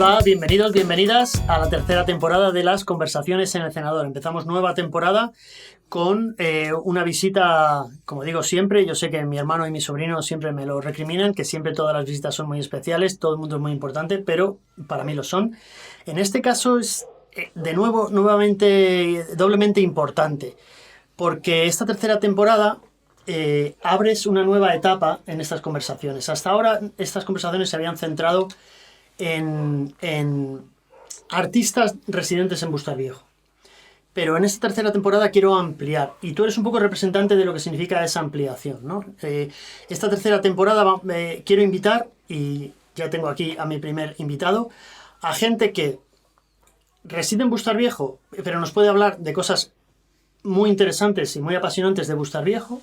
Hola, bienvenidos, bienvenidas a la tercera temporada de las Conversaciones en el Cenador. Empezamos nueva temporada con una visita, como digo siempre, yo sé que mi hermano y mi sobrino siempre me lo recriminan, que siempre todas las visitas son muy especiales, todo el mundo es muy importante, pero para mí lo son. En este caso es, nuevamente, doblemente importante, porque esta tercera temporada abres una nueva etapa en estas conversaciones. Hasta ahora estas conversaciones se habían centrado en artistas residentes en Bustarviejo. Pero en esta tercera temporada quiero ampliar, y tú eres un poco representante de lo que significa esa ampliación, ¿no? Esta tercera temporada quiero invitar, y ya tengo aquí a mi primer invitado, a gente que reside en Bustarviejo, pero nos puede hablar de cosas muy interesantes y muy apasionantes de Bustarviejo,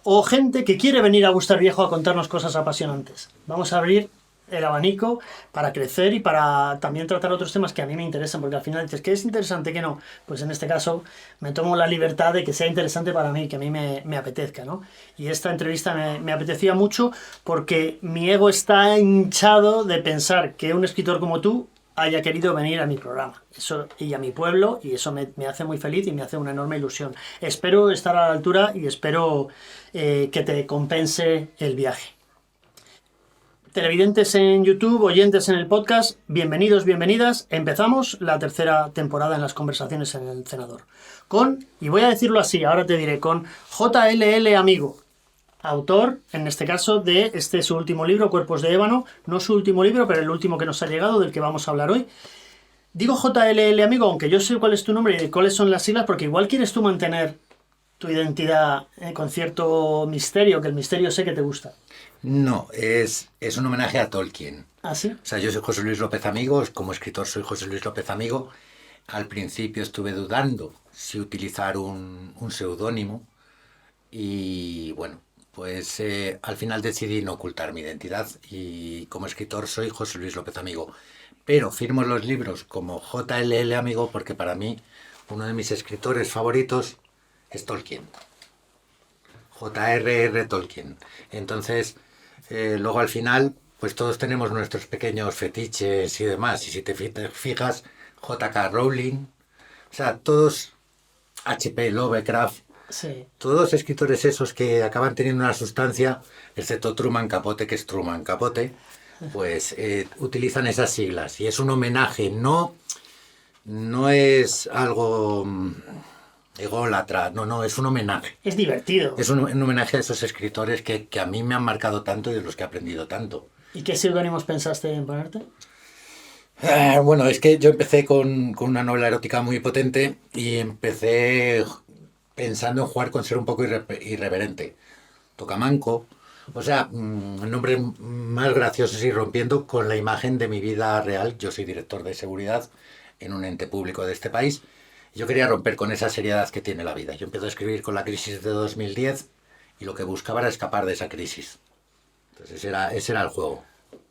o gente que quiere venir a Bustarviejo a contarnos cosas apasionantes. Vamos a abrir el abanico para crecer y para también tratar otros temas que a mí me interesan, porque al final dices, ¿qué es interesante, qué no? Pues en este caso me tomo la libertad de que sea interesante para mí, que a mí me apetezca, ¿no? Y esta entrevista me apetecía mucho porque mi ego está hinchado de pensar que un escritor como tú haya querido venir a mi programa eso, y a mi pueblo, y eso me hace muy feliz y me hace una enorme ilusión. Espero estar a la altura y espero que te compense el viaje. Televidentes en YouTube, oyentes en el podcast, bienvenidos, bienvenidas. Empezamos la tercera temporada en las Conversaciones en el Cenador. Y voy a decirlo así, ahora te diré, con JLL Amigo, autor, en este caso, de su último libro, Cuerpos de Ébano. No su último libro, pero el último que nos ha llegado, del que vamos a hablar hoy. Digo JLL Amigo, aunque yo sé cuál es tu nombre y cuáles son las siglas, porque igual quieres tú mantener tu identidad con cierto misterio, que el misterio sé que te gusta. No, es un homenaje a Tolkien. ¿Ah, sí? O sea, yo soy José Luis López Amigo, como escritor soy José Luis López Amigo. Al principio estuve dudando si utilizar un seudónimo y bueno, pues al final decidí no ocultar mi identidad y como escritor soy José Luis López Amigo. Pero firmo los libros como JLL Amigo porque para mí uno de mis escritores favoritos es Tolkien. J.R.R. Tolkien. Entonces, luego al final, pues todos tenemos nuestros pequeños fetiches y demás. Y si te fijas, J.K. Rowling, o sea, todos H.P. Lovecraft, sí. Todos escritores esos que acaban teniendo una sustancia, excepto Truman Capote, que es Truman Capote, pues utilizan esas siglas. Y es un homenaje, no es algo ególatra, no, es un homenaje. Es divertido. Es un homenaje a esos escritores que a mí me han marcado tanto y de los que he aprendido tanto. ¿Y qué seudónimos pensaste en ponerte? Bueno, es que yo empecé con una novela erótica muy potente y empecé pensando en jugar con ser un poco irreverente. Tocamanco, o sea, nombres más graciosos y rompiendo con la imagen de mi vida real. Yo soy director de seguridad en un ente público de este país. Yo quería romper con esa seriedad que tiene la vida. Yo empecé a escribir con la crisis de 2010 y lo que buscaba era escapar de esa crisis. Entonces ese era el juego.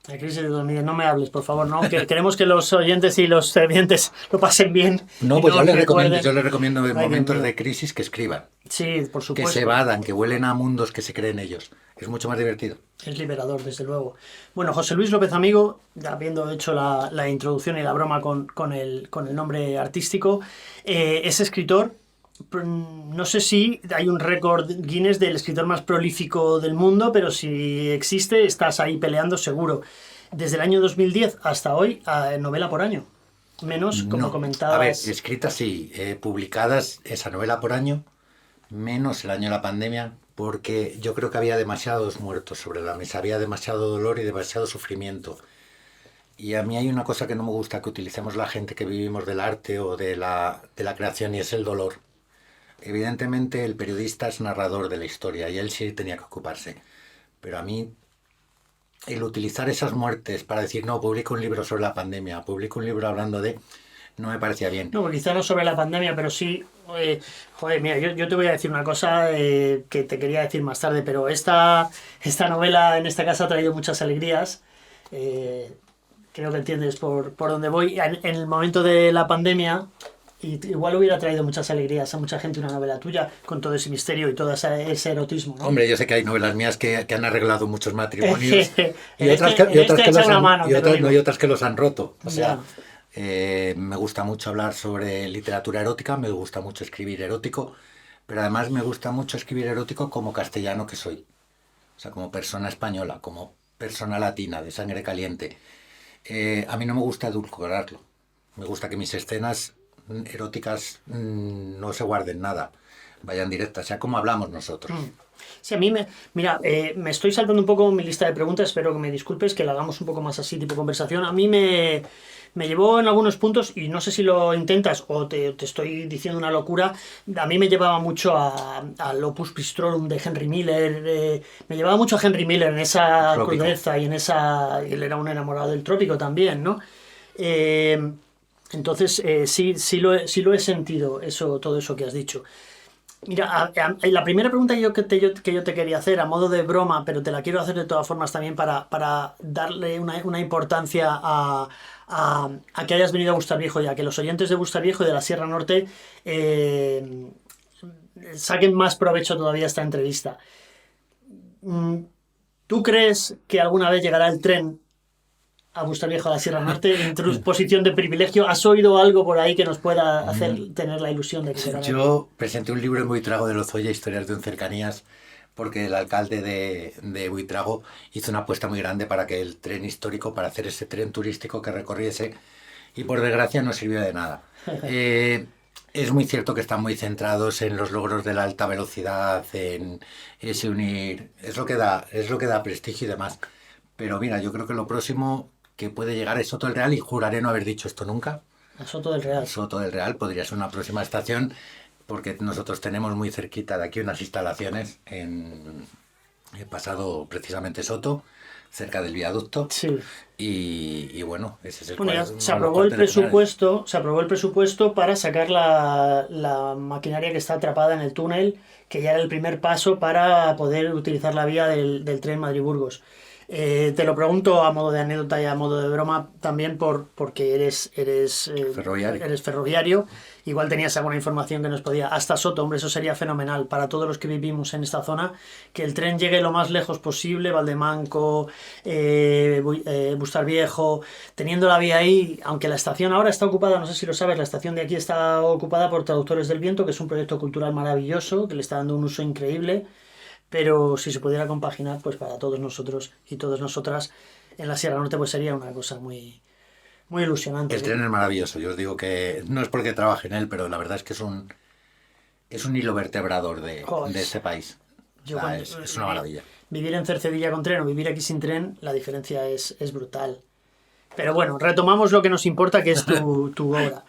La crisis de 2010, no me hables, por favor, no. Que queremos que los oyentes y los televidentes lo pasen bien. No, pues yo les recomiendo en momentos de crisis que escriban. Sí, por supuesto. Que se evadan, que huelen a mundos que se creen ellos. Es mucho más divertido. Es liberador, desde luego. Bueno, José Luis López Amigo, habiendo hecho la introducción y la broma con el nombre artístico, es escritor. No sé si hay un récord Guinness del escritor más prolífico del mundo, pero si existe, estás ahí peleando seguro. Desde el año 2010 hasta hoy, novela por año. Menos, como comentabas. A ver, escritas sí, publicadas esa novela por año, menos el año de la pandemia, porque yo creo que había demasiados muertos sobre la mesa, había demasiado dolor y demasiado sufrimiento. Y a mí hay una cosa que no me gusta que utilicemos la gente que vivimos del arte o de la creación, y es el dolor. Evidentemente el periodista es narrador de la historia y él sí tenía que ocuparse. Pero a mí el utilizar esas muertes para decir, no, publico un libro sobre la pandemia, publico un libro hablando de... no me parecía bien. No, quizá no sobre la pandemia, pero sí... joder, mira, yo te voy a decir una cosa que te quería decir más tarde, pero esta novela en esta casa ha traído muchas alegrías. Creo que entiendes por dónde voy. En el momento de la pandemia... Y igual hubiera traído muchas alegrías a mucha gente una novela tuya con todo ese misterio y todo ese erotismo, ¿no? Hombre, yo sé que hay novelas mías que han arreglado muchos matrimonios y En otras este, que, y en otras este que echa los una han, mano, y te lo otras, digo. no, y otras que los han roto. O Ya. sea, me gusta mucho hablar sobre literatura erótica, me gusta mucho escribir erótico, pero además me gusta mucho escribir erótico como castellano que soy. O sea, como persona española, como persona latina, de sangre caliente. A mí no me gusta edulcorarlo. Me gusta que mis escenas eróticas no se guarden nada, vayan directas, sea como hablamos nosotros. Sí, mira, me estoy saltando un poco mi lista de preguntas, espero que me disculpes, que la hagamos un poco más así, tipo conversación. A mí me llevó en algunos puntos, y no sé si lo intentas o te estoy diciendo una locura, a mí me llevaba mucho al Opus Pistrorum de Henry Miller, me llevaba mucho a Henry Miller en esa Trópico. crudeza y en esa... Él era un enamorado del trópico también, ¿no? Eh, entonces, sí lo he sentido, todo eso que has dicho. Mira, la primera pregunta que yo te quería hacer, a modo de broma, pero te la quiero hacer de todas formas también para darle una importancia a que hayas venido a Bustar Viejo y a que los oyentes de Bustar Viejo y de la Sierra Norte saquen más provecho todavía a esta entrevista. ¿Tú crees que alguna vez llegará el tren a Bustar Viejo, a la Sierra Norte, en tu posición de privilegio? ¿Has oído algo por ahí que nos pueda hacer tener la ilusión de que será? Yo presenté un libro en Buitrago de Lozoya, Historias de un Cercanías, porque el alcalde de Buitrago hizo una apuesta muy grande para que el tren histórico, para hacer ese tren turístico que recorriese, y por desgracia no sirvió de nada. Es muy cierto que están muy centrados en los logros de la alta velocidad, en ese unir, es lo que da prestigio y demás. Pero mira, yo creo que lo próximo que puede llegar es Soto del Real, y juraré no haber dicho esto nunca. A Soto del Real. Soto del Real podría ser una próxima estación, porque nosotros tenemos muy cerquita de aquí unas instalaciones he pasado precisamente Soto, cerca del viaducto. Sí. Y bueno, ese es el Bueno, ya cual- se uno de los aprobó el cuarteles generales. presupuesto para sacar la maquinaria que está atrapada en el túnel, que ya era el primer paso para poder utilizar la vía del tren Madrid-Burgos. Te lo pregunto a modo de anécdota y a modo de broma también porque Ferroviario. eres ferroviario. Igual tenías alguna información que nos podía... Hasta Soto, hombre, eso sería fenomenal para todos los que vivimos en esta zona, que el tren llegue lo más lejos posible, Valdemanco, Bustar Viejo, teniendo la vía ahí, aunque la estación ahora está ocupada, no sé si lo sabes, la estación de aquí está ocupada por Traductores del Viento, que es un proyecto cultural maravilloso, que le está dando un uso increíble, pero si se pudiera compaginar, pues para todos nosotros y todas nosotras en la Sierra Norte, pues sería una cosa muy, muy ilusionante. El tren es maravilloso, yo os digo que no es porque trabaje en él, pero la verdad es que es un hilo vertebrador de este país. Yo O sea, cuando- es una maravilla. Vivir en Cercedilla con tren o vivir aquí sin tren, la diferencia es brutal. Pero bueno, retomamos lo que nos importa, que es tu obra.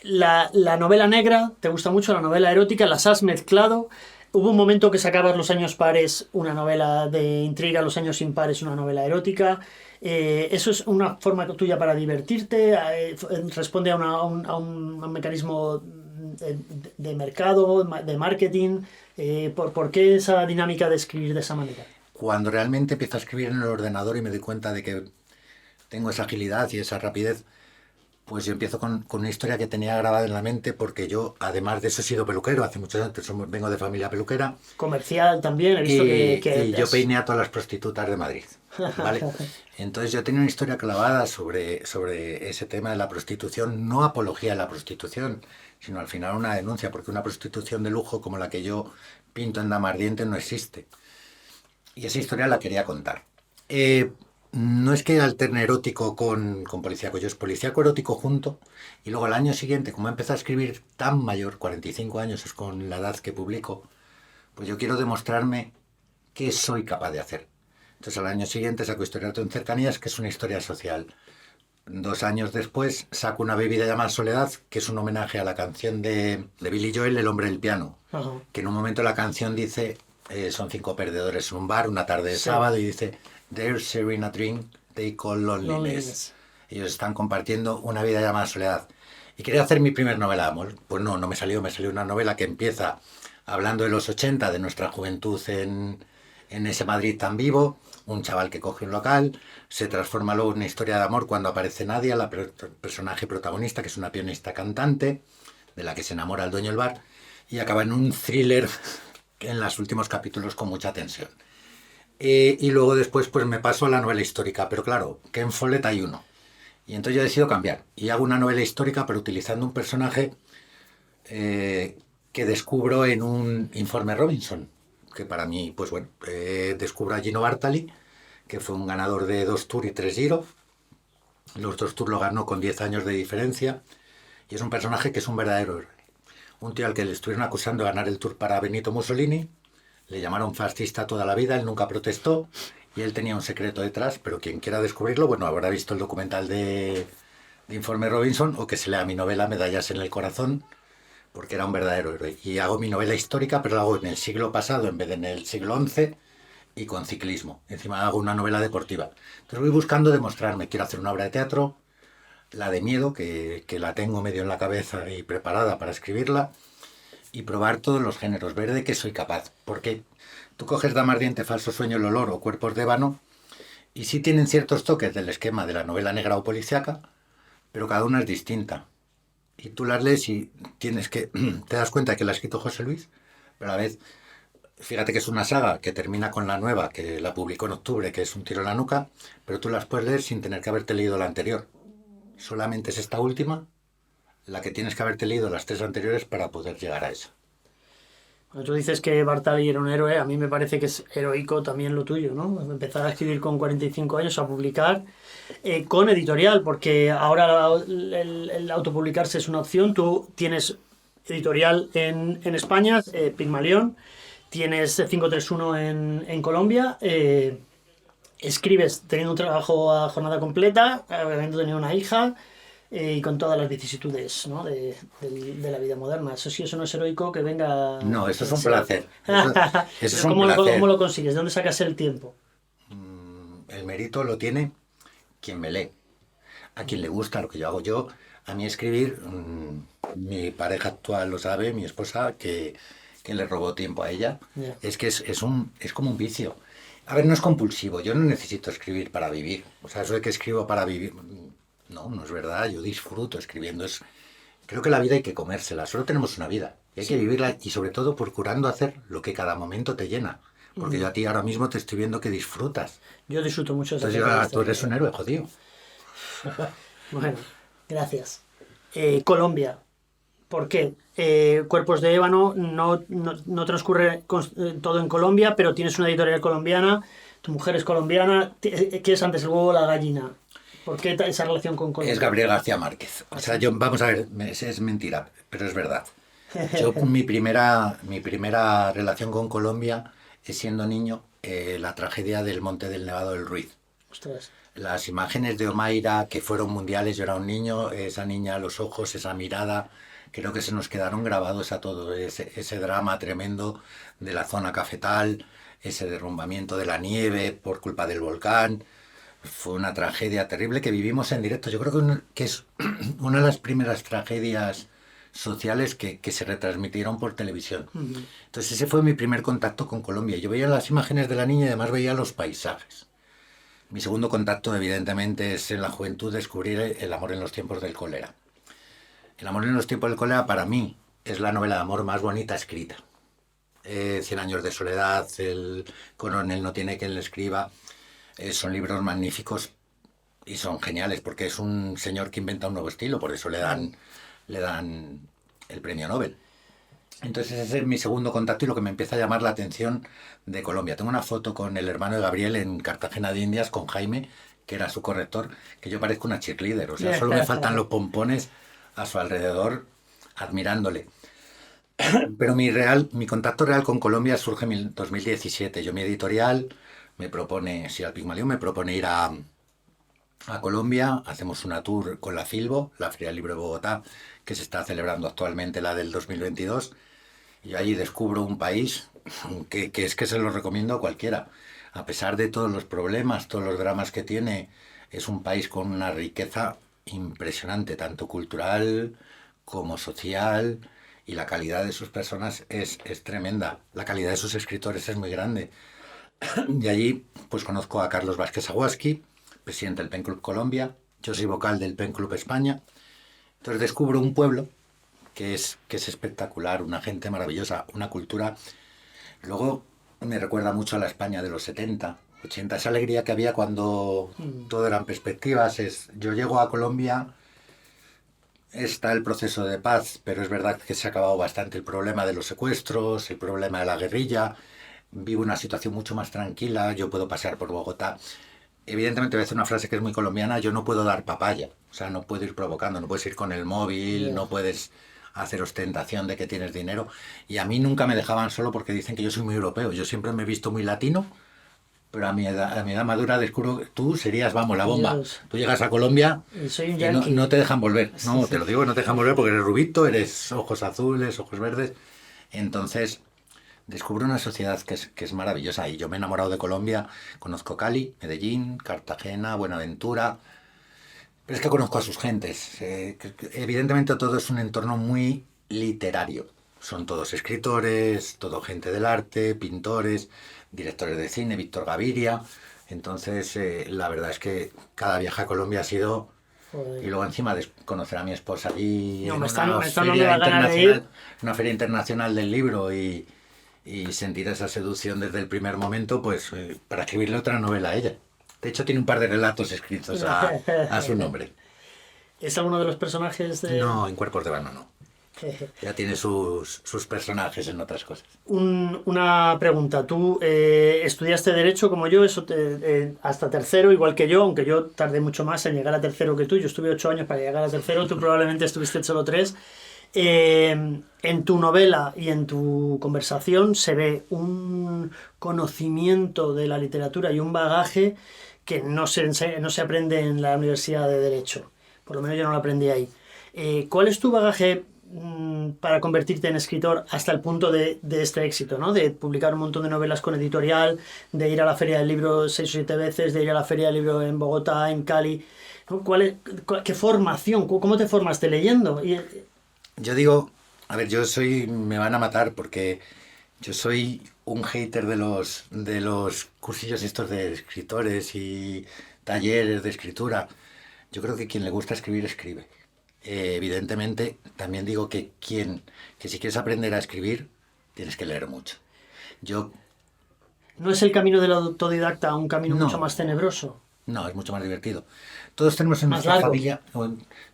La novela negra, ¿te gusta mucho? La novela erótica, las has mezclado. Hubo un momento que sacabas los años pares una novela de intriga, los años impares una novela erótica. ¿Eso es una forma tuya para divertirte? ¿Responde a un mecanismo de mercado, de marketing? ¿Por qué esa dinámica de escribir de esa manera? Cuando realmente empiezo a escribir en el ordenador y me doy cuenta de que tengo esa agilidad y esa rapidez, pues yo empiezo con una historia que tenía grabada en la mente, porque yo, además de eso, he sido peluquero, hace muchos años, vengo de familia peluquera, Comercial también, he visto y yo peiné a todas las prostitutas de Madrid, ¿vale? Entonces yo tenía una historia clavada sobre ese tema de la prostitución, no apología de la prostitución, sino al final una denuncia, porque una prostitución de lujo como la que yo pinto en Dama Ardiente no existe. Y esa historia la quería contar. No es que alterne erótico con policíaco, yo es policíaco erótico junto, y luego al año siguiente, como he empezado a escribir tan mayor, 45 años es con la edad que publico, pues yo quiero demostrarme qué soy capaz de hacer. Entonces al año siguiente saco Historias de un Cercanías, que es una historia social. 2 años después saco Una bebida llamada Soledad, que es un homenaje a la canción de Billy Joel, El hombre del piano, Ajá. que en un momento la canción dice, son 5 perdedores en un bar, una tarde de Sí. sábado, y dice, they're sharing a drink they call loneliness. Loneliness. Ellos están compartiendo una vida llamada soledad. Y quería hacer mi primer novela de amor. Pues no me salió una novela que empieza hablando de los 80, de nuestra juventud en en ese Madrid tan vivo, un chaval que coge un local, se transforma luego en una historia de amor cuando aparece Nadia, la personaje protagonista, que es una pianista cantante, de la que se enamora el dueño del bar, y acaba en un thriller en los últimos capítulos con mucha tensión. Y luego después pues me paso a la novela histórica, pero claro, que en Follett hay uno. Y entonces yo decido cambiar y hago una novela histórica, pero utilizando un personaje que descubro en un informe Robinson, que para mí, pues bueno, descubro a Gino Bartali, que fue un ganador de 2 Tours y 3 Giro. Los 2 Tours lo ganó con 10 años de diferencia y es un personaje que es un verdadero héroe. Un tío al que le estuvieron acusando de ganar el Tour para Benito Mussolini, le llamaron fascista toda la vida, él nunca protestó y él tenía un secreto detrás, pero quien quiera descubrirlo, bueno, habrá visto el documental de Informe Robinson o que se lea mi novela Medallas en el Corazón, porque era un verdadero héroe. Y hago mi novela histórica, pero la hago en el siglo pasado en vez de en el siglo XI y con ciclismo. Encima hago una novela deportiva. Entonces voy buscando demostrarme. Quiero hacer una obra de teatro, la de miedo, que la tengo medio en la cabeza y preparada para escribirla, y probar todos los géneros, ver de qué soy capaz. Porque tú coges Dama ardiente, Falso sueño, El olor o Cuerpos de ébano, y sí tienen ciertos toques del esquema de la novela negra o policíaca, pero cada una es distinta. Y tú las lees y tienes que te das cuenta de que la ha escrito José Luis, pero a la vez, fíjate que es una saga que termina con la nueva, que la publicó en octubre, que es Un tiro en la nuca, pero tú las puedes leer sin tener que haberte leído la anterior. Solamente es esta última la que tienes que haberte leído las 3 anteriores para poder llegar a esa. Cuando tú dices que Bartali era un héroe, a mí me parece que es heroico también lo tuyo, ¿no? Empezar a escribir con 45 años, a publicar con editorial, porque ahora el autopublicarse es una opción. Tú tienes editorial en España, Pigmalión, tienes 531 en Colombia, escribes teniendo un trabajo a jornada completa, habiendo tenido una hija, y con todas las vicisitudes, ¿no? de la vida moderna. Eso sí, eso no es heroico que venga... No, eso es un placer. Eso es un ¿Cómo, placer. ¿Cómo lo consigues? ¿De dónde sacas el tiempo? El mérito lo tiene quien me lee, a quien le gusta lo que yo hago. Yo, a mí escribir, mi pareja actual lo sabe, mi esposa, que le robó tiempo a ella. Yeah. Es que es como un vicio. A ver, no es compulsivo, yo no necesito escribir para vivir. O sea, eso de que escribo para vivir, no es verdad, yo disfruto escribiendo. Creo que la vida hay que comérsela, solo tenemos una vida. Y hay que vivirla y sobre todo procurando hacer lo que cada momento te llena. Porque yo a ti ahora mismo te estoy viendo que disfrutas. Yo disfruto mucho de esa Entonces tú eres un héroe, jodido. Bueno, gracias. Colombia. ¿Por qué? Cuerpos de ébano no transcurre todo en Colombia, pero tienes una editorial colombiana, tu mujer es colombiana. ¿Qué es antes, el huevo o la gallina? ¿Por qué esa relación con Colombia? Es Gabriel García Márquez. O sea, vamos a ver, es mentira, pero es verdad. Yo mi primera relación con Colombia es siendo niño, la tragedia del Monte del Nevado del Ruiz. Ostras. Las imágenes de Omaira que fueron mundiales, yo era un niño, esa niña, los ojos, esa mirada, creo que se nos quedaron grabados a todos. Ese drama tremendo de la zona cafetal, ese derrumbamiento de la nieve por culpa del volcán. Fue una tragedia terrible que vivimos en directo. Yo creo que es una de las primeras tragedias sociales que se retransmitieron por televisión. Uh-huh. Entonces ese fue mi primer contacto con Colombia. Yo veía las imágenes de la niña y además veía los paisajes. Mi segundo contacto, evidentemente, es en la juventud descubrir El amor en los tiempos del cólera. El amor en los tiempos del cólera, para mí, es la novela de amor más bonita escrita. 100 años de soledad, El coronel no tiene quien le escriba. Son libros magníficos y son geniales, porque es un señor que inventa un nuevo estilo, por eso le dan el premio Nobel. Entonces ese es mi segundo contacto y lo que me empieza a llamar la atención de Colombia. Tengo una foto con el hermano de Gabriel en Cartagena de Indias, con Jaime, que era su corrector, que yo parezco una cheerleader. O sea, solo me faltan los pompones a su alrededor admirándole. Pero mi contacto real con Colombia surge en 2017. Yo, mi editorial me propone, si al Pigmalión me propone ir a Colombia, hacemos una tour con la Filbo, la Feria del Libro de Bogotá, que se está celebrando actualmente, la del 2022, y allí descubro un país que es que se lo recomiendo a cualquiera. A pesar de todos los problemas, todos los dramas que tiene, es un país con una riqueza impresionante, tanto cultural como social, y la calidad de sus personas es tremenda. La calidad de sus escritores es muy grande. Y allí pues conozco a Carlos Vázquez Aguasqui, presidente del Pen Club Colombia. Yo soy vocal del Pen Club España. Entonces descubro un pueblo que es espectacular, una gente maravillosa, una cultura. Luego me recuerda mucho a la España de los 70, 80, esa alegría que había cuando todo eran perspectivas. Yo llego a Colombia, está el proceso de paz, pero es verdad que se ha acabado bastante el problema de los secuestros, el problema de la guerrilla. Vivo una situación mucho más tranquila, yo puedo pasear por Bogotá. Evidentemente voy a decir una frase que es muy colombiana: yo no puedo dar papaya, o sea, no puedo ir provocando, no puedes ir con el móvil, no puedes hacer ostentación de que tienes dinero. Y a mí nunca me dejaban solo porque dicen que yo soy muy europeo. Yo siempre me he visto muy latino, pero a mi edad madura descubro que tú serías, vamos, la bomba. Dios. Tú llegas a Colombia Soy un y no, yankee. no te dejan volver. No, Sí. te lo digo, no te dejan volver porque eres rubito, eres ojos azules, ojos verdes. Entonces descubro una sociedad que es maravillosa, y yo me he enamorado de Colombia. Conozco Cali, Medellín, Cartagena, Buenaventura, pero es que conozco a sus gentes. Evidentemente todo es un entorno muy literario. Son todos escritores, todo gente del arte, pintores, directores de cine, Víctor Gaviria. Entonces, la verdad es que cada viaje a Colombia ha sido... Joder. Y luego encima de conocer a mi esposa allí No, en me están dando feria la gana de ir. internacional, una feria internacional del libro, y sentir esa seducción desde el primer momento, pues para escribirle otra novela a ella. De hecho, tiene un par de relatos escritos a su nombre. ¿Es alguno de los personajes de...? No, en Cuerpos de Vano no. Ya tiene sus personajes en otras cosas. Una pregunta. Tú estudiaste Derecho como yo, hasta tercero, igual que yo, aunque yo tardé mucho más en llegar a tercero que tú. Yo estuve 8 años para llegar a tercero, tú probablemente estuviste solo 3. En tu novela y en tu conversación se ve un conocimiento de la literatura y un bagaje que no se aprende en la Universidad de Derecho. Por lo menos yo no lo aprendí ahí. ¿Cuál es tu bagaje para convertirte en escritor hasta el punto de este éxito, ¿no? De publicar un montón de novelas con editorial, de ir a la Feria del Libro 6 o 7 veces, de ir a la Feria del Libro en Bogotá, en Cali, ¿no? ¿Qué formación? ¿Cómo te formaste leyendo? Yo digo, a ver, me van a matar porque yo soy un hater de los cursillos estos de escritores y talleres de escritura. Yo creo que quien le gusta escribir, escribe. Evidentemente, también digo que si quieres aprender a escribir, tienes que leer mucho. Yo, ¿No es el camino del autodidacta un camino no, mucho más tenebroso? no, es mucho más divertido. Todos tenemos en Más nuestra largo. familia,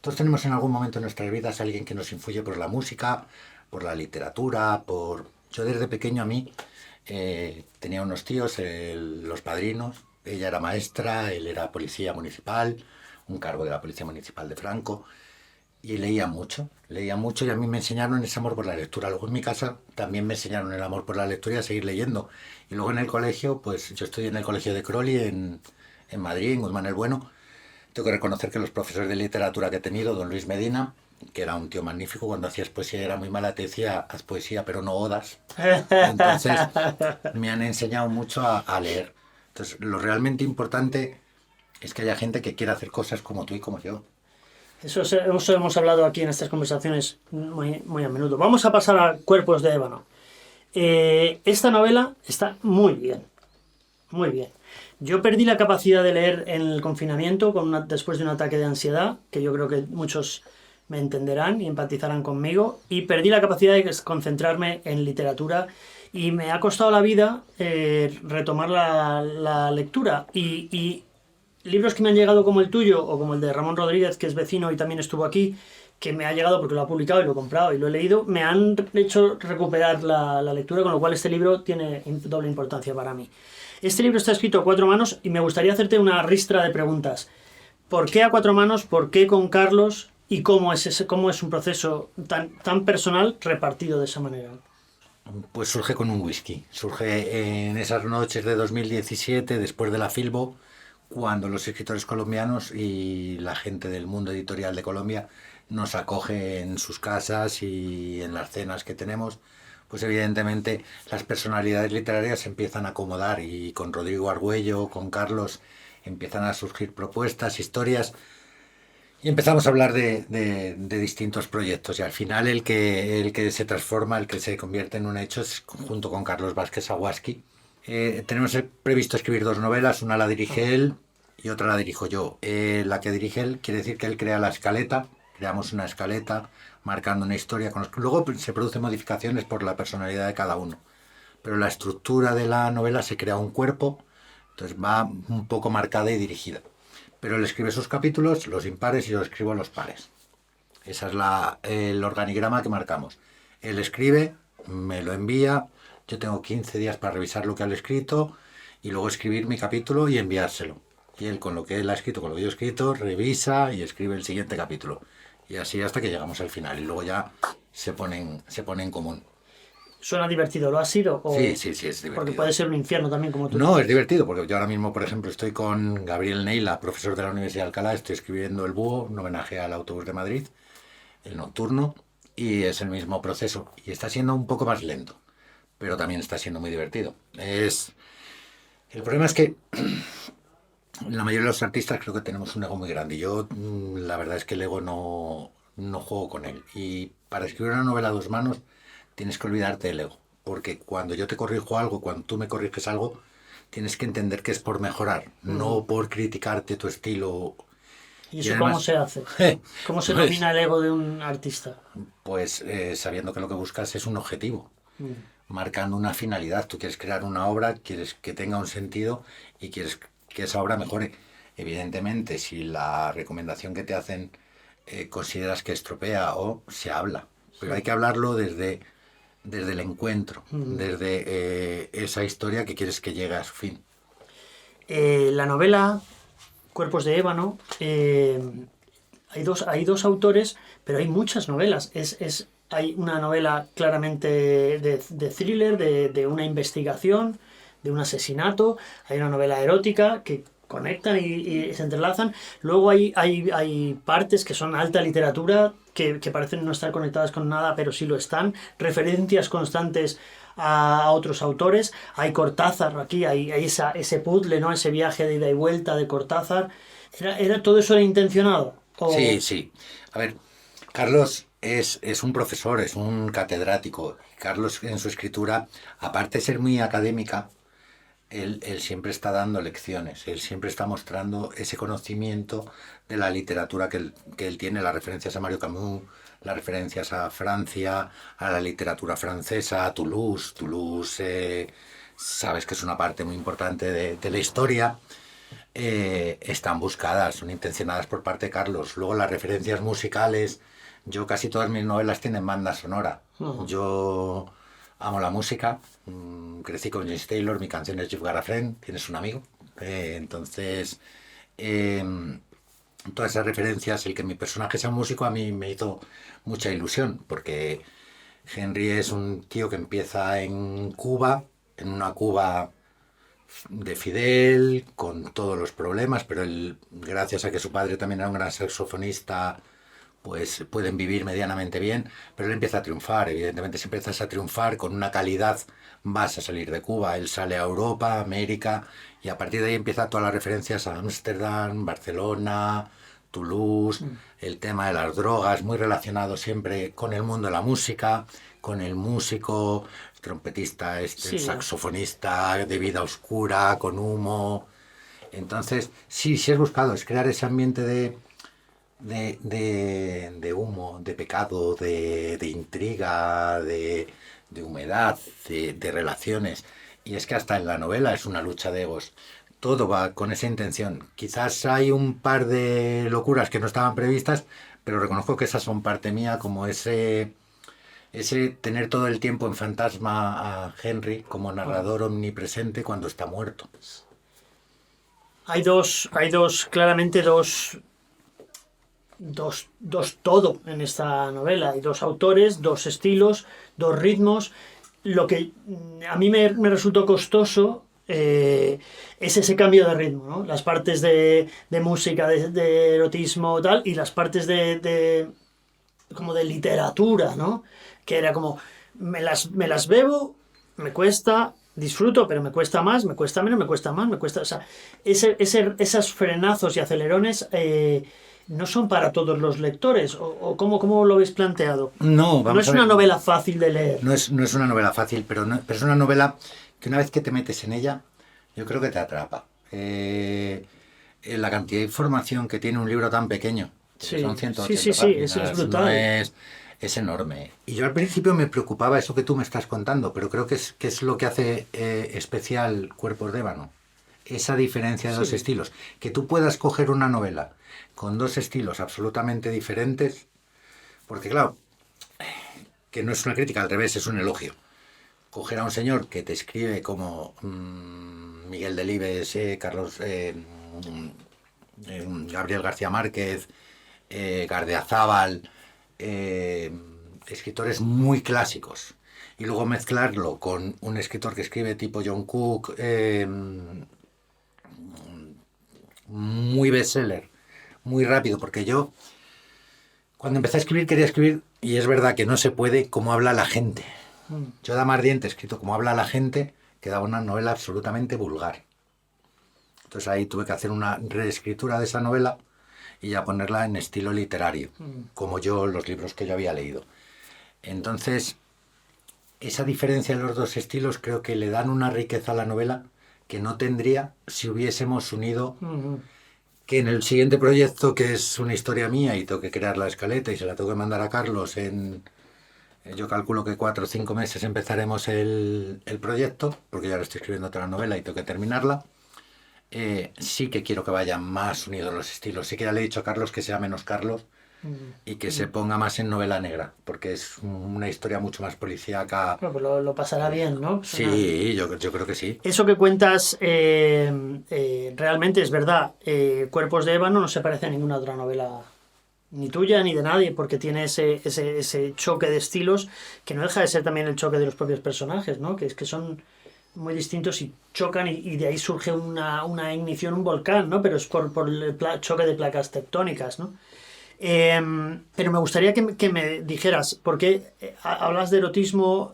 todos tenemos en algún momento en nuestras vidas a alguien que nos influye por la música, por la literatura, Yo desde pequeño a mí tenía unos tíos, los padrinos. Ella era maestra, él era policía municipal, un cargo de la Policía Municipal de Franco. Y leía mucho, y a mí me enseñaron ese amor por la lectura. Luego en mi casa también me enseñaron el amor por la lectura y a seguir leyendo. Y luego en el colegio, pues yo estoy en el colegio de Crowley en Madrid, en Guzmán el Bueno. Tengo que reconocer que los profesores de literatura que he tenido, don Luis Medina, que era un tío magnífico, cuando hacías poesía era muy mala, te decía: haz poesía pero no odas. Entonces me han enseñado mucho a leer. Entonces lo realmente importante es que haya gente que quiera hacer cosas como tú y como yo. Eso hemos hablado aquí en estas conversaciones muy, muy a menudo. Vamos a pasar a Cuerpos de Ébano. Esta novela está muy bien, muy bien. Yo perdí la capacidad de leer en el confinamiento después de un ataque de ansiedad, que yo creo que muchos me entenderán y empatizarán conmigo, y perdí la capacidad de concentrarme en literatura, y me ha costado la vida retomar la lectura. Y libros que me han llegado como el tuyo o como el de Ramón Rodríguez, que es vecino y también estuvo aquí, que me ha llegado porque lo ha publicado y lo he comprado y lo he leído, me han hecho recuperar la lectura, con lo cual este libro tiene doble importancia para mí. Este libro está escrito a 4 manos y me gustaría hacerte una ristra de preguntas. ¿Por qué a 4 manos? ¿Por qué con Carlos? ¿Y cómo es un proceso tan personal repartido de esa manera? Pues surge con un whisky. Surge en esas noches de 2017, después de la Filbo, cuando los escritores colombianos y la gente del mundo editorial de Colombia nos acoge en sus casas y en las cenas que tenemos. Pues evidentemente las personalidades literarias se empiezan a acomodar, y con Rodrigo Argüello, con Carlos, empiezan a surgir propuestas, historias, y empezamos a hablar de distintos proyectos, y al final el que se transforma, el que se convierte en un hecho, es junto con Carlos Vázquez Aguasqui, Tenemos previsto escribir 2 novelas, una la dirige él y otra la dirijo yo. La que dirige él quiere decir que él crea la escaleta, creamos una escaleta marcando una historia. Luego se producen modificaciones por la personalidad de cada uno, pero la estructura de la novela se crea un cuerpo, entonces va un poco marcada y dirigida. Pero él escribe sus capítulos, los impares, y yo escribo los pares. Ese es el organigrama que marcamos. Él escribe, me lo envía, yo tengo 15 días para revisar lo que él ha escrito y luego escribir mi capítulo y enviárselo. Y él, con lo que él ha escrito, con lo que yo he escrito, revisa y escribe el siguiente capítulo. Y así hasta que llegamos al final. Y luego ya se pone en común. ¿Suena divertido? ¿Lo ha sido? ¿O... Sí, es divertido. Porque puede ser un infierno también, como tú No, dices. es divertido, porque yo ahora mismo, por ejemplo, estoy con Gabriel Neila, profesor de la Universidad de Alcalá, estoy escribiendo El Búho, un homenaje al autobús de Madrid, el nocturno, y es el mismo proceso. Y está siendo un poco más lento, pero también está siendo muy divertido. El problema es que la mayoría de los artistas creo que tenemos un ego muy grande. Y yo, la verdad es que el ego no juego con él. Y para escribir una novela a 2 manos, tienes que olvidarte del ego. Porque cuando yo te corrijo algo, cuando tú me corriges algo, tienes que entender que es por mejorar, no por criticarte tu estilo. ¿Y eso además, cómo se hace? ¿Cómo se domina el ego de un artista? Pues sabiendo que lo que buscas es un objetivo, marcando una finalidad. Tú quieres crear una obra, quieres que tenga un sentido y quieres que esa obra mejore. Evidentemente, si la recomendación que te hacen consideras que estropea o se habla, pero hay que hablarlo desde el encuentro, desde esa historia que quieres que llegue a su fin. La novela Cuerpos de Ébano, hay dos autores, pero hay muchas novelas. Hay una novela claramente de thriller, de una investigación, de un asesinato. Hay una novela erótica que conectan y se entrelazan. Luego hay partes que son alta literatura, que parecen no estar conectadas con nada, pero sí lo están. Referencias constantes a otros autores. Hay Cortázar aquí, hay ese puzzle, ¿no? Ese viaje de ida y vuelta de Cortázar. ¿Todo eso era intencionado? ¿O? Sí. A ver, Carlos es un profesor, es un catedrático. Carlos, en su escritura, aparte de ser muy académica, él siempre está dando lecciones, él siempre está mostrando ese conocimiento de la literatura que él tiene, las referencias a Mario Camus, las referencias a Francia, a la literatura francesa, a Toulouse. Toulouse, sabes que es una parte muy importante de la historia. Están buscadas, son intencionadas por parte de Carlos. Luego las referencias musicales, yo casi todas mis novelas tienen banda sonora. Yo amo la música, crecí con James Taylor, mi canción es You've Got a Friend, tienes un amigo. Entonces, todas esas referencias, el que mi personaje sea un músico a mí me hizo mucha ilusión, porque Henry es un tío que empieza en Cuba, en una Cuba de Fidel, con todos los problemas, pero él, gracias a que su padre también era un gran saxofonista, pues pueden vivir medianamente bien, pero él empieza a triunfar. Evidentemente, si empiezas a triunfar con una calidad, vas a salir de Cuba. Él sale a Europa, América, y a partir de ahí empieza todas las referencias a Ámsterdam, Barcelona, Toulouse, el tema de las drogas, muy relacionado siempre con el mundo de la música, con el músico, el trompetista, el saxofonista de vida oscura, con humo. Entonces, sí es buscado, es crear ese ambiente de humo, de pecado, de intriga, de humedad, de relaciones. Y es que hasta en la novela es una lucha de egos. Todo va con esa intención. Quizás hay un par de locuras que no estaban previstas, pero reconozco que esas son parte mía, como ese tener todo el tiempo en fantasma a Henry como narrador omnipresente cuando está muerto. Hay claramente dos todo en esta novela. Hay 2 autores, 2 estilos, 2 ritmos. Lo que a mí me resultó costoso es ese cambio de ritmo, ¿no? Las partes de música, de erotismo tal, y las partes como de literatura, ¿no? Que era como, me las bebo, me cuesta, disfruto, pero me cuesta más, me cuesta menos, me cuesta más, me cuesta... O sea, esos frenazos y acelerones no son para todos los lectores. ¿O cómo lo habéis planteado? No es una novela fácil de leer. No es una novela fácil, pero es una novela que una vez que te metes en ella, yo creo que te atrapa. La cantidad de información que tiene un libro tan pequeño, Sí, son 180 sí, páginas, es brutal. no es enorme. Y yo al principio me preocupaba eso que tú me estás contando, pero creo que es lo que hace especial Cuerpos de Ébano. Esa diferencia de dos estilos. Que tú puedas coger una novela con dos estilos absolutamente diferentes, porque claro, que no es una crítica, al revés, es un elogio. Coger a un señor que te escribe como Miguel Delibes, Carlos, Gabriel García Márquez, Gardeazabal, escritores muy clásicos, y luego mezclarlo con un escritor que escribe tipo John Cook, muy bestseller, muy rápido, porque yo cuando empecé a escribir quería escribir, y es verdad que no se puede, como habla la gente. Yo Dama Ardiente, escrito como habla la gente, quedaba una novela absolutamente vulgar. Entonces ahí tuve que hacer una reescritura de esa novela y ya ponerla en estilo literario, como yo, los libros que yo había leído. Entonces, esa diferencia en los dos estilos creo que le dan una riqueza a la novela que no tendría si hubiésemos unido, que en el siguiente proyecto, que es una historia mía y tengo que crear la escaleta y se la tengo que mandar a Carlos yo calculo que 4 o 5 meses empezaremos el proyecto, porque ya lo estoy escribiendo otra novela y tengo que terminarla. Sí que quiero que vayan más unidos los estilos. Sí que ya le he dicho a Carlos que sea menos Carlos y que se ponga más en novela negra, porque es una historia mucho más policíaca. Bueno, pues lo pasará bien, ¿no? Sí, yo creo que sí. Eso que cuentas realmente es verdad. Cuerpos de Ébano no se parece a ninguna otra novela, ni tuya ni de nadie, porque tiene ese choque de estilos que no deja de ser también el choque de los propios personajes, ¿no? Que es que son muy distintos y chocan y de ahí surge una ignición, un volcán, ¿no? Pero es por el choque de placas tectónicas, ¿no? Pero me gustaría que me dijeras, porque hablas de erotismo,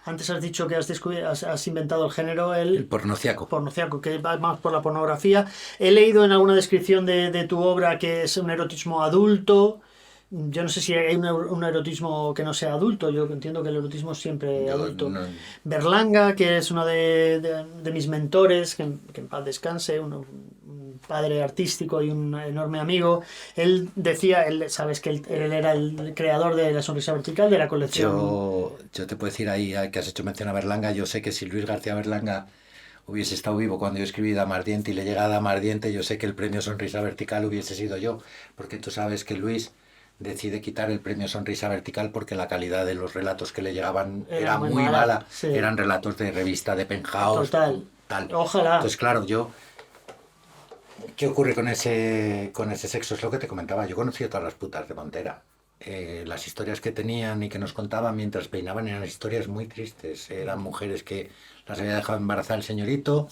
antes has dicho que has inventado el género, El pornociaco. Pornociaco, que va más por la pornografía. He leído en alguna descripción de tu obra que es un erotismo adulto. Yo no sé si hay un erotismo que no sea adulto, yo entiendo que el erotismo es siempre adulto. No. Berlanga, que es uno de mis mentores, que en paz descanse, un padre artístico y un enorme amigo, él decía, sabes que él era el creador de La Sonrisa Vertical, de la colección. Yo te puedo decir ahí que has hecho mención a Berlanga, yo sé que si Luis García Berlanga hubiese estado vivo cuando yo escribí Dama Ardiente y le llega a Dama Ardiente, yo sé que el premio Sonrisa Vertical hubiese sido yo, porque tú sabes que Luis decide quitar el premio Sonrisa Vertical porque la calidad de los relatos que le llegaban era muy mala. Sí. Eran relatos de revista de Penthouse. Total. Tal. Ojalá. Entonces, claro, ¿qué ocurre con ese sexo? Es lo que te comentaba. Yo conocí a todas las putas de Montera. Las historias que tenían y que nos contaban mientras peinaban eran historias muy tristes. Eran mujeres que las había dejado embarazar el señorito,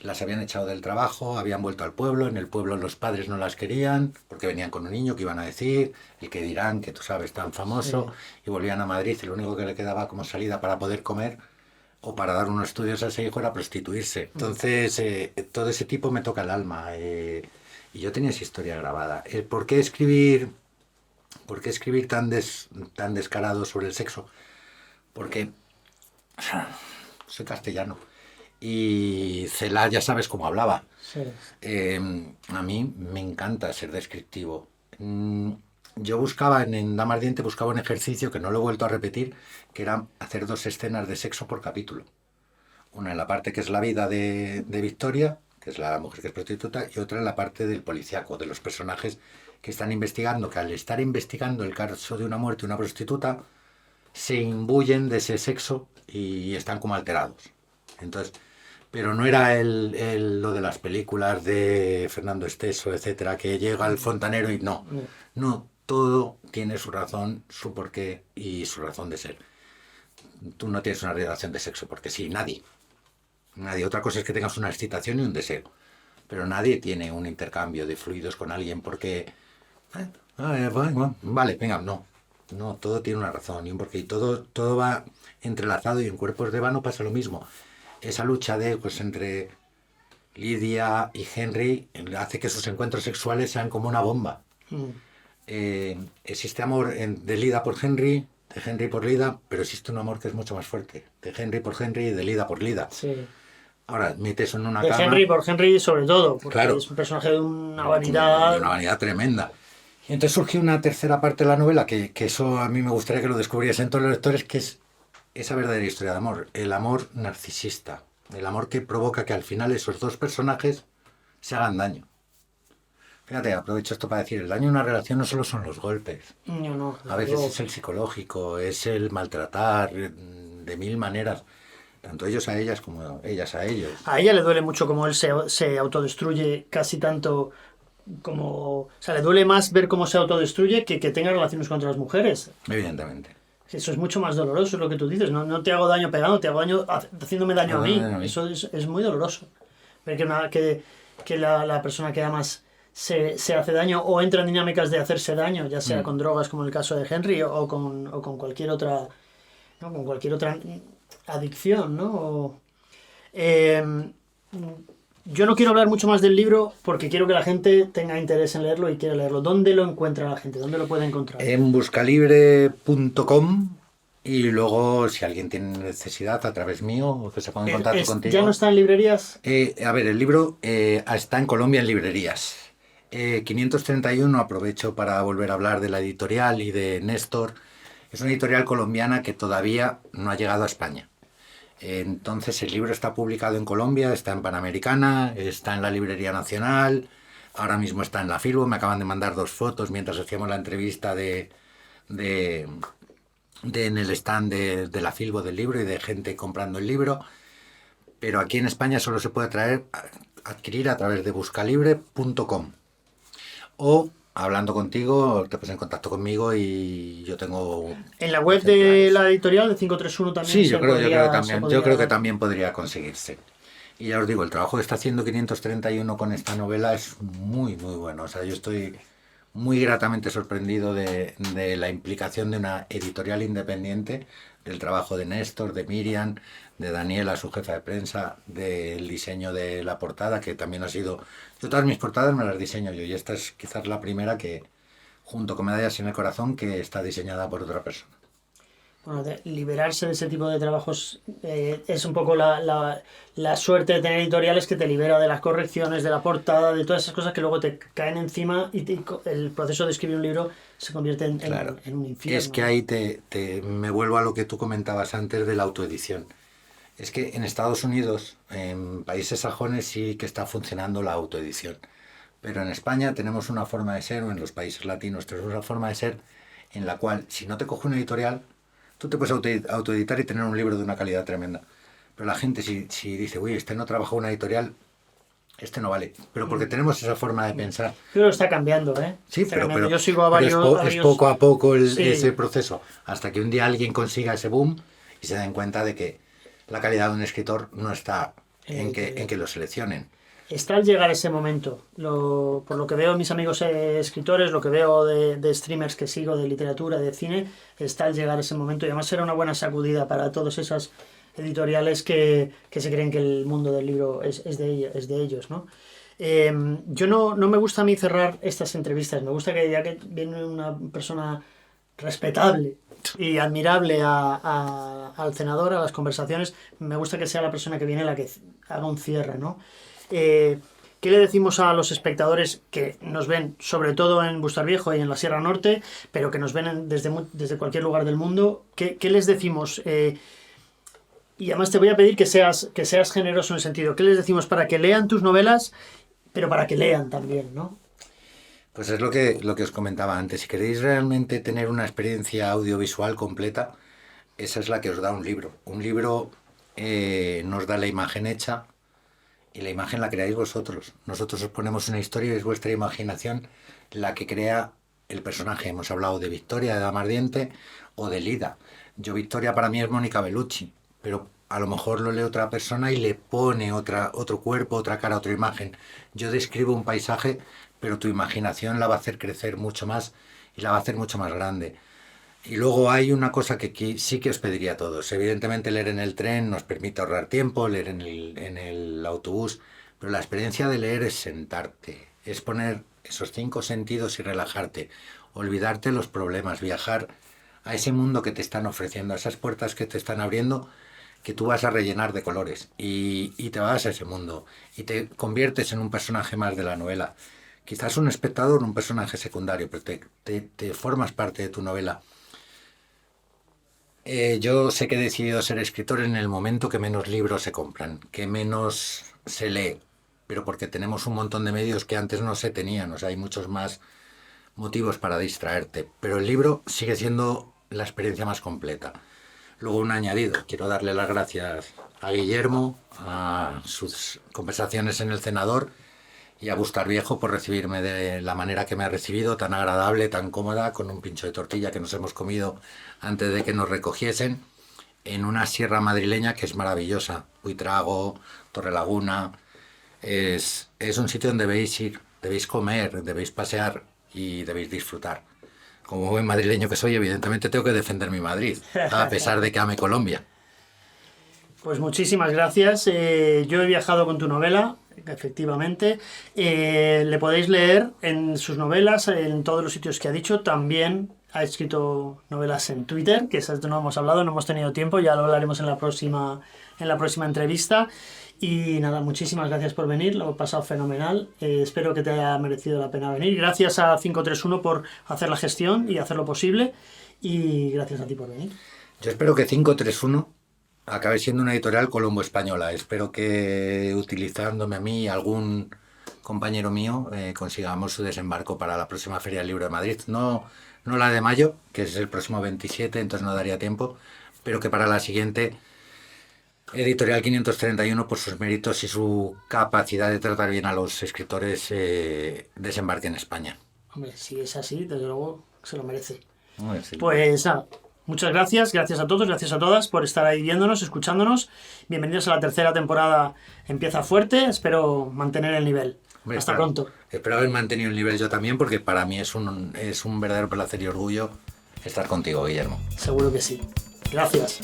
las habían echado del trabajo, habían vuelto al pueblo, en el pueblo los padres no las querían porque venían con un niño que iban a decir, el que dirán, que tú sabes, tan famoso, y volvían a Madrid y lo único que le quedaba como salida para poder comer o para dar unos estudios a ese hijo era prostituirse. Entonces, todo ese tipo me toca el alma, y yo tenía esa historia grabada. ¿Por qué escribir tan descarado sobre el sexo? Porque soy castellano. Y Cela ya sabes cómo hablaba. Sí. A mí me encanta ser descriptivo. Yo buscaba en Dama Ardiente, buscaba un ejercicio que no lo he vuelto a repetir, que era hacer 2 escenas de sexo por capítulo. Una en la parte que es la vida de Victoria, que es la mujer que es prostituta, y otra en la parte del policiaco, de los personajes que están investigando, que al estar investigando el caso de una muerte de una prostituta, se imbuyen de ese sexo y están como alterados. Entonces, pero no era lo de las películas de Fernando Esteso, etcétera, que llega el fontanero y no, todo tiene su razón, su porqué y su razón de ser. Tú no tienes una relación de sexo porque sí, nadie. Otra cosa es que tengas una excitación y un deseo, pero nadie tiene un intercambio de fluidos con alguien porque vale, venga, no, todo tiene una razón y un porqué, y todo va entrelazado, y en Cuerpos de Ébano pasa lo mismo. Esa lucha de egos entre Lidia y Henry hace que sus encuentros sexuales sean como una bomba. Existe amor de Lidia por Henry, de Henry por Lida, pero existe un amor que es mucho más fuerte, de Henry por Henry y de Lida por Lida. Sí. Ahora, metes en una De cama... Henry por Henry sobre todo, porque Claro. es un personaje de una De vanidad... una vanidad tremenda. Y entonces surgió una tercera parte de la novela, que eso a mí me gustaría que lo descubriesen todos los lectores, que es esa verdadera historia de amor, el amor narcisista, el amor que provoca que al final esos dos personajes se hagan daño. Fíjate, aprovecho esto para decir, el daño en una relación no solo son los golpes, No, a veces es el psicológico, es el maltratar de mil maneras, tanto ellos a ellas como ellas a ellos. A ella le duele mucho como él se autodestruye casi tanto como... O sea, le duele más ver cómo se autodestruye que tenga relaciones con otras mujeres. Evidentemente. Eso es mucho más doloroso, es lo que tú dices. No te hago daño pegando, te hago daño haciéndome daño a mí. Eso es muy doloroso. Ver que la persona que amas se hace daño o entra en dinámicas de hacerse daño, ya sea con drogas como en el caso de Henry o con cualquier otra, ¿no? Con cualquier otra adicción, ¿no? Yo no quiero hablar mucho más del libro porque quiero que la gente tenga interés en leerlo y quiera leerlo. ¿Dónde lo encuentra la gente? ¿Dónde lo puede encontrar? En buscalibre.com y luego si alguien tiene necesidad a través mío o que se ponga en contacto contigo. ¿Ya no está en librerías? A ver, el libro está en Colombia en librerías. 531, aprovecho para volver a hablar de la editorial y de Néstor. Es una editorial colombiana que todavía no ha llegado a España. Entonces el libro está publicado en Colombia, está en Panamericana, está en la Librería Nacional, ahora mismo está en la Filbo, me acaban de mandar 2 fotos mientras hacíamos la entrevista en el stand de la Filbo del libro y de gente comprando el libro, pero aquí en España solo se puede adquirir a través de buscalibre.com o hablando contigo, te pones en contacto conmigo y yo tengo... ¿En la web de la editorial de 531 también? Sí, yo creo que también podría conseguirse. Y ya os digo, el trabajo que está haciendo 531 con esta novela es muy, muy bueno. O sea, yo estoy muy gratamente sorprendido de la implicación de una editorial independiente, del trabajo de Néstor, de Miriam, de Daniela, su jefa de prensa, del diseño de la portada, que también ha sido... Yo todas mis portadas me las diseño yo, y esta es quizás la primera que, junto con Medallas en el Corazón, que está diseñada por otra persona. Bueno, liberarse de ese tipo de trabajos es un poco la suerte de tener editoriales que te libera de las correcciones, de la portada, de todas esas cosas que luego te caen encima y el proceso de escribir un libro se convierte en un infierno. Es que ahí me vuelvo a lo que tú comentabas antes de la autoedición. Es que en Estados Unidos, en países sajones sí que está funcionando la autoedición. Pero en España tenemos una forma de ser, o en los países latinos tenemos una forma de ser en la cual, si no te coge una editorial, tú te puedes autoeditar y tener un libro de una calidad tremenda. Pero la gente si dice, uy, este no trabajó en una editorial, este no vale. Pero porque tenemos esa forma de pensar. Pero está cambiando, ¿eh? Sí, pero yo sigo a varios... es poco a poco ese proceso. Hasta que un día alguien consiga ese boom y se den cuenta de que la calidad de un escritor no está en que lo seleccionen. Está al llegar ese momento. Por lo que veo de mis amigos escritores, lo que veo de streamers que sigo, de literatura, de cine, está al llegar ese momento. Y además será una buena sacudida para todas esas editoriales que se creen que el mundo del libro es de ellos, ¿no? Yo no me gusta a mí cerrar estas entrevistas. Me gusta que ya que viene una persona respetable y admirable al cenador, a las conversaciones, me gusta que sea la persona que viene la que haga un cierre, ¿no? ¿Qué le decimos a los espectadores que nos ven sobre todo en Bustarviejo y en la Sierra Norte, pero que nos ven desde cualquier lugar del mundo? ¿Qué les decimos? Y además te voy a pedir que seas generoso en el sentido, ¿qué les decimos para que lean tus novelas, pero para que lean también, ¿no? Pues es lo que os comentaba antes. Si queréis realmente tener una experiencia audiovisual completa, esa es la que os da un libro. Un libro nos da la imagen hecha y la imagen la creáis vosotros. Nosotros os ponemos una historia y es vuestra imaginación la que crea el personaje. Hemos hablado de Victoria, de Dama Ardiente o de Lida. Victoria para mí es Mónica Bellucci, pero a lo mejor lo lee otra persona y le pone otro cuerpo, otra cara, otra imagen. Yo describo un paisaje, pero tu imaginación la va a hacer crecer mucho más y la va a hacer mucho más grande. Y luego hay una cosa que sí que os pediría a todos. Evidentemente leer en el tren nos permite ahorrar tiempo, leer en el autobús, pero la experiencia de leer es sentarte, es poner esos 5 sentidos y relajarte, olvidarte los problemas, viajar a ese mundo que te están ofreciendo, a esas puertas que te están abriendo, que tú vas a rellenar de colores y te vas a ese mundo y te conviertes en un personaje más de la novela. Quizás un espectador, un personaje secundario, pero te formas parte de tu novela. Yo sé que he decidido ser escritor en el momento que menos libros se compran, que menos se lee, pero porque tenemos un montón de medios que antes no se tenían, o sea, hay muchos más motivos para distraerte, pero el libro sigue siendo la experiencia más completa. Luego un añadido, quiero darle las gracias a Guillermo, a sus conversaciones en el cenador y a Bustar Viejo por recibirme de la manera que me ha recibido, tan agradable, tan cómoda, con un pincho de tortilla que nos hemos comido antes de que nos recogiesen, en una sierra madrileña que es maravillosa. Buitrago, Torrelaguna, es un sitio donde debéis ir, debéis comer, debéis pasear y debéis disfrutar. Como buen madrileño que soy, evidentemente tengo que defender mi Madrid, a pesar de que ame Colombia. Pues muchísimas gracias. Yo he viajado con tu novela, efectivamente. Le podéis leer en sus novelas, en todos los sitios que ha dicho. También ha escrito novelas en Twitter, que esas no hemos hablado, no hemos tenido tiempo, ya lo hablaremos en la próxima entrevista. Y nada, muchísimas gracias por venir, lo he pasado fenomenal. Espero que te haya merecido la pena venir. Gracias a 531 por hacer la gestión y hacer lo posible. Y gracias a ti por venir. Yo espero que 531 acabe siendo una editorial colombo-española. Espero que utilizándome a mí y algún compañero mío consigamos su desembarco para la próxima Feria del Libro de Madrid. No la de mayo, que es el próximo 27, entonces no daría tiempo, pero que para la siguiente Editorial 531, por sus méritos y su capacidad de tratar bien a los escritores, desembarque en España. Hombre, si es así, desde luego se lo merece. Sí. Pues nada, muchas gracias a todos, gracias a todas por estar ahí viéndonos, escuchándonos. Bienvenidos a la tercera temporada, empieza fuerte, espero mantener el nivel. Hombre, Hasta pronto. Espero haber mantenido el nivel yo también, porque para mí es un verdadero placer y orgullo estar contigo, Guillermo. Seguro que sí. Gracias.